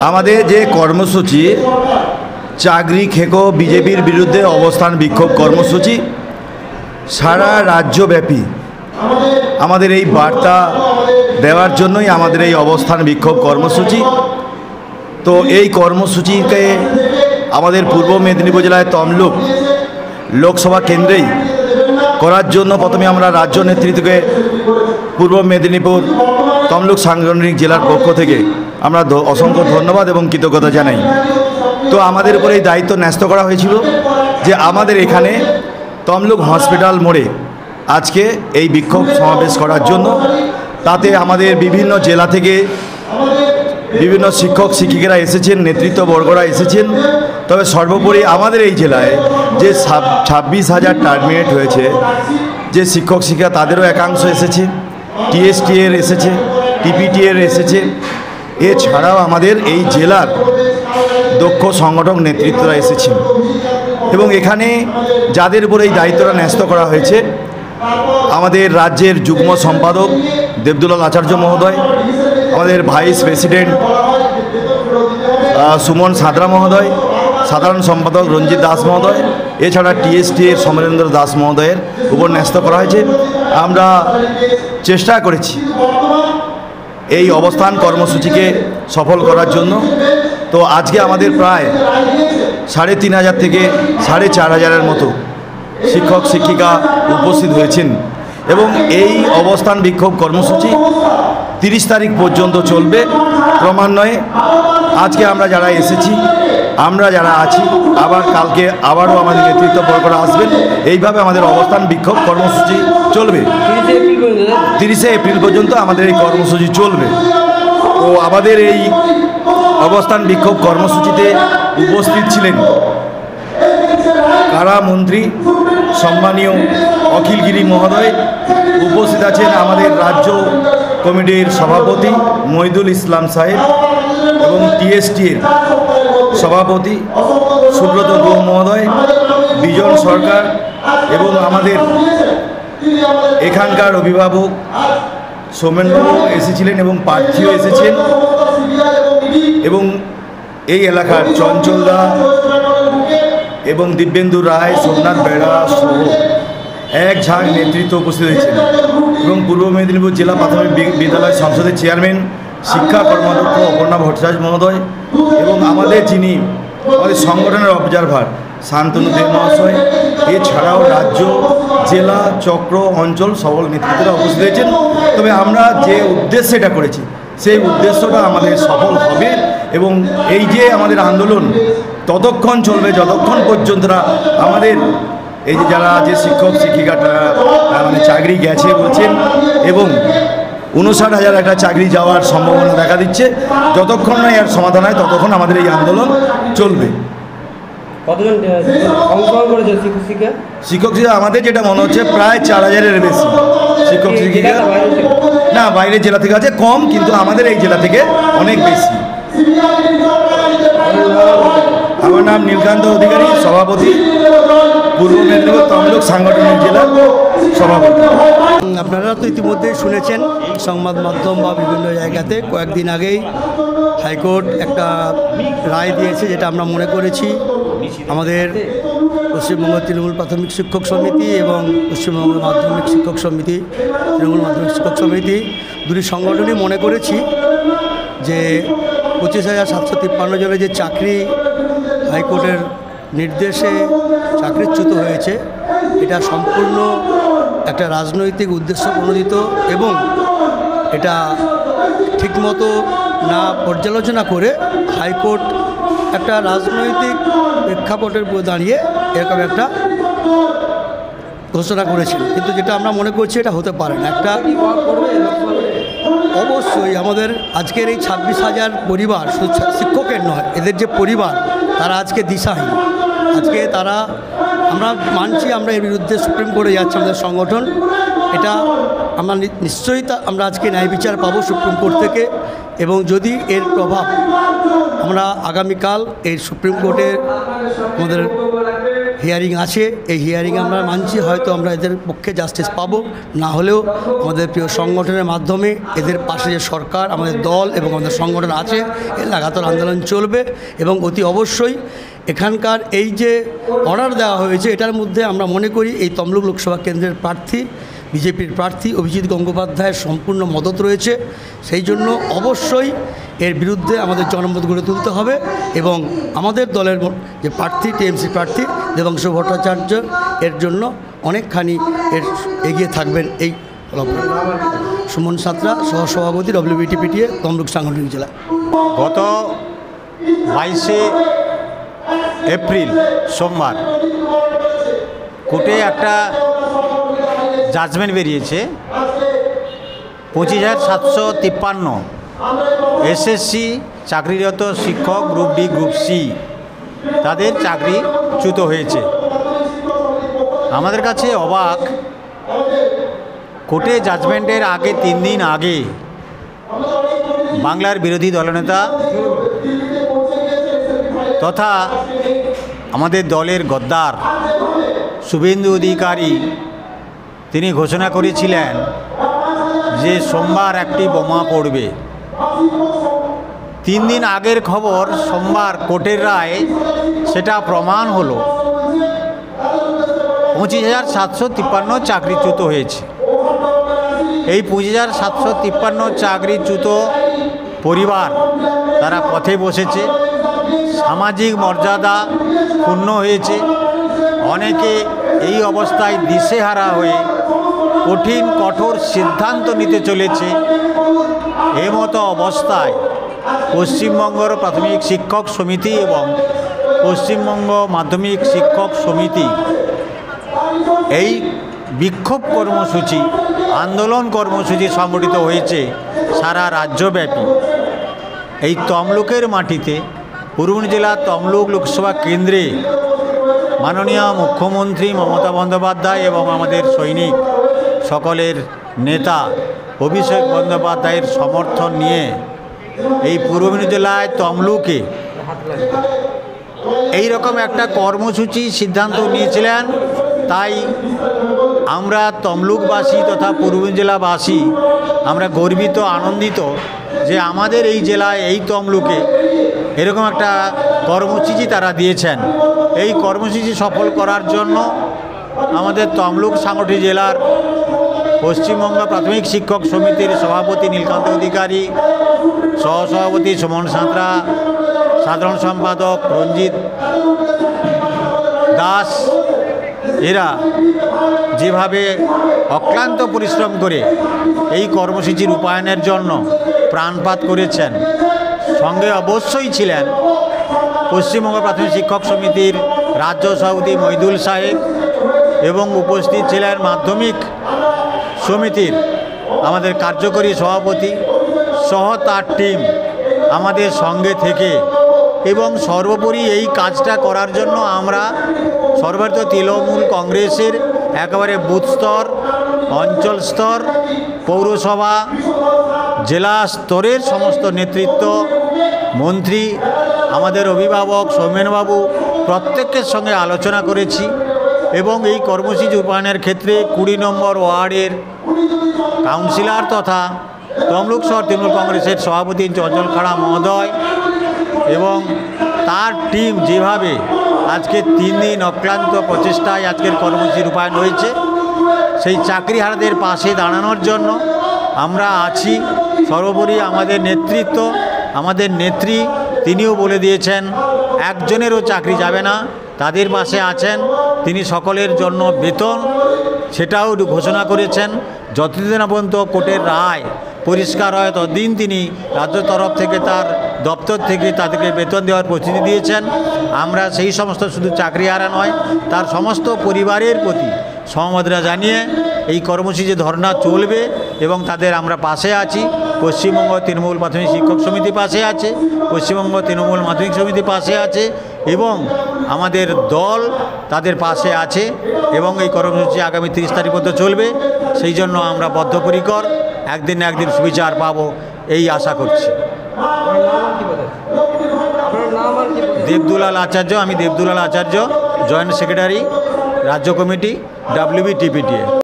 আমাদের যে কর্মসূচি চাকরি খেকো বিজেপির বিরুদ্ধে অবস্থান বিক্ষোভ কর্মসূচি সারা রাজ্যব্যাপী আমাদের এই বার্তা দেওয়ার জন্যই আমাদের এই অবস্থান বিক্ষোভ কর্মসূচি। তো এই কর্মসূচিকে আমাদের পূর্ব মেদিনীপুর জেলায় তমলুক লোকসভা কেন্দ্রেই করার জন্য প্রথমে আমরা রাজ্য নেতৃত্বকে পূর্ব মেদিনীপুর তমলুক সাংগঠনিক জেলার পক্ষ থেকে আমরা অসংখ্য ধন্যবাদ এবং কৃতজ্ঞতা জানাই। তো আমাদের উপরে এই দায়িত্ব ন্যস্ত করা হয়েছিল যে আমাদের এখানে তমলুক হসপিটাল মোড়ে আজকে এই বিক্ষোভ সমাবেশ করার জন্য। তাতে আমাদের বিভিন্ন জেলা থেকে বিভিন্ন শিক্ষক শিক্ষিকারা এসেছেন, নেতৃত্ববর্গরা এসেছেন। তবে সর্বোপরি আমাদের এই জেলায় যে 26,000 টার্মিনেট হয়েছে যে শিক্ষক শিক্ষিকা তাদেরও একাংশ এসেছে, টিএসটি এর এসেছে, টিপিটি এর এসেছে। এছাড়াও আমাদের এই জেলার দক্ষ সংগঠক নেতৃত্বরা এসেছেন এবং এখানে যাদের উপর এই দায়িত্বটা ন্যস্ত করা হয়েছে আমাদের রাজ্যের যুগ্ম সম্পাদক দেবদুলাল আচার্য মহোদয়, আমাদের ভাইস প্রেসিডেন্ট সুমন সাঁতরা মহোদয়, সাধারণ সম্পাদক রঞ্জিত দাস মহোদয়, এছাড়া টিএসটি এর সমরেন্দ্র দাস মহোদয়ের উপর ন্যস্ত করা হয়েছে। আমরা চেষ্টা করেছি এই অবস্থান কর্মসূচিকে সফল করার জন্য। তো আজকে আমাদের প্রায় 3,500 থেকে 4,500 মতো শিক্ষক শিক্ষিকা উপস্থিত হয়েছেন এবং এই অবস্থান বিক্ষোভ কর্মসূচি 30 তারিখ পর্যন্ত চলবে। ক্রমান্বয়ে আজকে আমরা যারা এসেছি, আমরা যারা আছি, আবার কালকে আবারও আমাদের নেতৃত্ববর্গরা আসবেন। এইভাবে আমাদের অবস্থান বিক্ষোভ কর্মসূচি চলবে 30শে এপ্রিল পর্যন্ত আমাদের এই কর্মসূচি চলবে। তো আমাদের এই অবস্থান বিক্ষোভ কর্মসূচিতে উপস্থিত ছিলেন কারা মন্ত্রী সম্মানীয় অখিলগিরি মহোদয়, উপস্থিত আছেন আমাদের রাজ্য কমিটির সভাপতি মহিদুল ইসলাম সাহেব এবং টিএসটি এর সভাপতি সুব্রত গুহ মহোদয়, বিজন সরকার এবং আমাদের এখানকার অভিভাবক সৌমেনবাবু এসেছিলেন এবং প্রার্থীও এসেছেন এবং এই এলাকার চঞ্চলদা এবং দিব্যেন্দু রায়, সোমনাথ বেড়া সহ এক ঝাঁক নেতৃত্ব উপস্থিত হয়েছেন এবং পূর্ব মেদিনীপুর জেলা প্রাথমিক বিদ্যালয় সংসদের চেয়ারম্যান শিক্ষা কর্মাধ্যক্ষ অপর্ণা ভট্টাচার্য মহোদয় এবং আমাদের যিনি আমাদের সংগঠনের অবজারভার শান্তনু দেব মহাশয়, এছাড়াও রাজ্য জেলা চক্র অঞ্চল সকল নেতৃত্বরা উপস্থিত হয়েছেন। তবে আমরা যে উদ্দেশ্যে এটা করেছি সেই উদ্দেশ্যটা আমাদের সফল হবে এবং এই যে আমাদের আন্দোলন ততক্ষণ চলবে যতক্ষণ পর্যন্ত আমাদের এই যে যারা যে শিক্ষক শিক্ষিকাটা মানে চাকরি গেছে বলছেন এবং 59,000 একটা চাকরি যাওয়ার সম্ভাবনা দেখা দিচ্ছে, যতক্ষণ না এর সমাধান হয় ততক্ষণ আমাদের এই আন্দোলন চলবে। কতজন অংশগ্রহণ করেছে শিক্ষক শিক্ষিকা? শিক্ষক শিক্ষিকা আমাদের যেটা মনে হচ্ছে প্রায় 4,000-এর বেশি শিক্ষক শিক্ষিকা। না, বাইরের জেলা থেকে আছে কম, কিন্তু আমাদের এই জেলা থেকে অনেক বেশি। আমার নাম নীলকান্ত অধিকারী, সভাপতি পূর্ব মেদিনীপুর তমলুক সাংগঠনিক জেলার সভাপতি। আপনারা তো ইতিমধ্যেই শুনেছেন সংবাদ মাধ্যম বা বিভিন্ন জায়গাতে কয়েকদিন আগেই হাইকোর্ট একটা রায় দিয়েছে, যেটা আমরা মনে করেছি আমাদের পশ্চিমবঙ্গ তৃণমূল প্রাথমিক শিক্ষক সমিতি এবং পশ্চিমবঙ্গ মাধ্যমিক শিক্ষক সমিতি তৃণমূল মাধ্যমিক শিক্ষক সমিতি দুটি সংগঠনই মনে করেছি যে 25,753 জনের যে চাকরি হাইকোর্টের নির্দেশে চাকরিচ্যুত হয়েছে এটা সম্পূর্ণ একটা রাজনৈতিক উদ্দেশ্য প্রণোদিত এবং এটা ঠিকমতো না পর্যালোচনা করে হাইকোর্ট একটা রাজনৈতিক প্রেক্ষাপটের উপর দাঁড়িয়ে এরকম একটা ঘোষণা করেছিল। কিন্তু যেটা আমরা মনে করছি এটা হতে পারে না। একটা অবশ্যই আমাদের আজকের এই 26,000 পরিবার, শুধু শিক্ষকের নয়, এদের যে পরিবার তারা আজকে দিশাহীন। আজকে তারা আমরা মানছি, আমরা এর বিরুদ্ধে সুপ্রিম কোর্টে যাচ্ছে আমাদের সংগঠন। এটা আমরা নিশ্চয়ই আমরা আজকে ন্যায় বিচার পাবো সুপ্রিম কোর্ট থেকে এবং যদি এর প্রভাব আমরা আগামীকাল এই সুপ্রিম কোর্টের আমাদের হিয়ারিং আছে, এই হিয়ারিং আমরা মানছি, হয়তো আমরা এদের পক্ষে জাস্টিস পাবো, না হলেও আমাদের প্রিয় সংগঠনের মাধ্যমে এদের পাশে যে সরকার, আমাদের দল এবং আমাদের সংগঠন আছে, এর লাগাতার আন্দোলন চলবে। এবং অতি অবশ্যই এখানকার এই যে অর্ডার দেওয়া হয়েছে, এটার মধ্যে আমরা মনে করি এই তমলুক লোকসভা কেন্দ্রের প্রার্থী, বিজেপির প্রার্থী অভিজিৎ গঙ্গোপাধ্যায়ের সম্পূর্ণ মদত রয়েছে। সেই জন্য অবশ্যই এর বিরুদ্ধে আমাদের জনমত গড়ে তুলতে হবে এবং আমাদের দলের যে প্রার্থী, টিএমসি প্রার্থী দেবাংশু ভট্টাচার্য, এর জন্য অনেকখানি এগিয়ে থাকবেন। এই সুমন সাঁতরা, সহসভাপতি, WBTPTA, তমলুক সাংগঠনিক জেলা। গত 22শে এপ্রিল সোমবার কোর্টে একটা জাজমেন্ট বেরিয়েছে। 25,753 SSC চাকরিরত শিক্ষক গ্রুপ ডি, গ্রুপ সি তাদের চাকরিচ্যুত হয়েছে। আমাদের কাছে অবাক, কোর্টে জাজমেন্টের আগে 3 দিন আগে বাংলার বিরোধী দলনেতা তথা আমাদের দলের গদ্দার শুভেন্দু অধিকারী তিনি ঘোষণা করেছিলেন যে সোমবার একটি বোমা পড়বে। 3 দিন আগের খবর, সোমবার কোর্টের রায় সেটা প্রমাণ হলো। 25,753 চাকরিচ্যুত হয়েছে। এই 25,753 চাকরিচ্যুত পরিবার তারা পথে বসেছে, সামাজিক মর্যাদা ক্ষুণ্ণ হয়েছে। অনেকে এই অবস্থায় দিশেহারা হয়ে কঠিন কঠোর সিদ্ধান্ত নিতে চলেছে। এমতো অবস্থায় পশ্চিমবঙ্গের প্রাথমিক শিক্ষক সমিতি এবং পশ্চিমবঙ্গ মাধ্যমিক শিক্ষক সমিতি এই বিক্ষোভ কর্মসূচি, আন্দোলন কর্মসূচি সংগঠিত হয়েছে সারা রাজ্যব্যাপী। এই তমলুকের মাটিতে, পুরুলিয়া জেলার তমলুক লোকসভা কেন্দ্রে মাননীয় মুখ্যমন্ত্রী মমতা বন্দ্যোপাধ্যায় এবং আমাদের সৈনিক সকলের নেতা অভিষেক বন্দ্যোপাধ্যায়ের সমর্থন নিয়ে এই পূর্ব জেলায় তমলুকে এই রকম একটা কর্মসূচি সিদ্ধান্ত নিয়েছিলেন। তাই আমরা তমলুকবাসী তথা পূর্ব জেলাবাসী আমরা গর্বিত, আনন্দিত যে আমাদের এই জেলায়, এই তমলুকে এরকম একটা কর্মসূচি তারা দিয়েছেন। এই কর্মসূচি সফল করার জন্য আমাদের তমলুক সাংগঠনিক জেলার পশ্চিমবঙ্গ প্রাথমিক শিক্ষক সমিতির সভাপতি নীলকান্ত অধিকারী, সহসভাপতি সুমন সাঁতরা, সাধারণ সম্পাদক রঞ্জিত দাস, এরা যেভাবে অক্লান্ত পরিশ্রম করে এই কর্মসূচি রূপায়ণের জন্য প্রাণপাত করেছেন, সঙ্গে অবশ্যই ছিলেন পশ্চিমবঙ্গ প্রাথমিক শিক্ষক সমিতির রাজ্য সভাপতি মহিদুল সাহেব এবং উপস্থিত ছিলেন মাধ্যমিক সমিতির আমাদের কার্যকরী সভাপতি সহ তার টিম আমাদের সঙ্গে থেকে। এবং সর্বোপরি এই কাজটা করার জন্য আমরা সর্বভারতীয় তৃণমূল কংগ্রেসের একেবারে বুথ স্তর, অঞ্চল স্তর, পৌরসভা, জেলা স্তরের সমস্ত নেতৃত্ব, মন্ত্রী, আমাদের অভিভাবক সৌমেনবাবু প্রত্যেকের সঙ্গে আলোচনা করেছি। এবং এই কর্মসূচি রূপায়ণের ক্ষেত্রে 20 নম্বর ওয়ার্ডের কাউন্সিলর তথা তমলুক শহর তৃণমূল কংগ্রেসের সভাপতি চঞ্চল খাড়া মহোদয় এবং তার টিম যেভাবে আজকে 3 দিন অক্লান্ত প্রচেষ্টায় আজকের কর্মসূচি রূপায়ণ হয়েছে, সেই চাকরিহারাদের পাশে দাঁড়ানোর জন্য আমরা আছি। সর্বোপরি আমাদের নেতৃত্ব, আমাদের নেত্রী তিনিও বলে দিয়েছেন একজনেরও চাকরি যাবে না, তাদের পাশে আছেন। তিনি সকলের জন্য বেতন সেটাও ঘোষণা করেছেন। যতদিন না পর্যন্ত কোর্টের রায় পরিষ্কার হয় ততদিন তিনি রাজ্য তরফ থেকে, তার দপ্তর থেকে তাদেরকে বেতন দেওয়ার প্রতিশ্রুতি দিয়েছেন। আমরা সেই সমস্ত শুধু চাকরিহারা নয়, তার সমস্ত পরিবারের প্রতি সমবেদনা জানিয়ে এই কর্মসূচি ধর্না চলবে এবং তাদের আমরা পাশে আছি। পশ্চিমবঙ্গ তৃণমূল প্রাথমিক শিক্ষক সমিতি পাশে আছে, পশ্চিমবঙ্গ তৃণমূল মাধ্যমিক সমিতি পাশে আছে এবং আমাদের দল তাদের পাশে আছে। এবং এই কর্মসূচি আগামী 30 তারিখ পর্যন্ত চলবে। সেই জন্য আমরা বদ্ধপরিকর, একদিন না একদিন সুবিচার পাবো এই আশা করছি। দেবদুলাল আচার্য, আমি দেবদুলাল আচার্য, জয়েন্ট সেক্রেটারি, রাজ্য কমিটি, WBTPTA।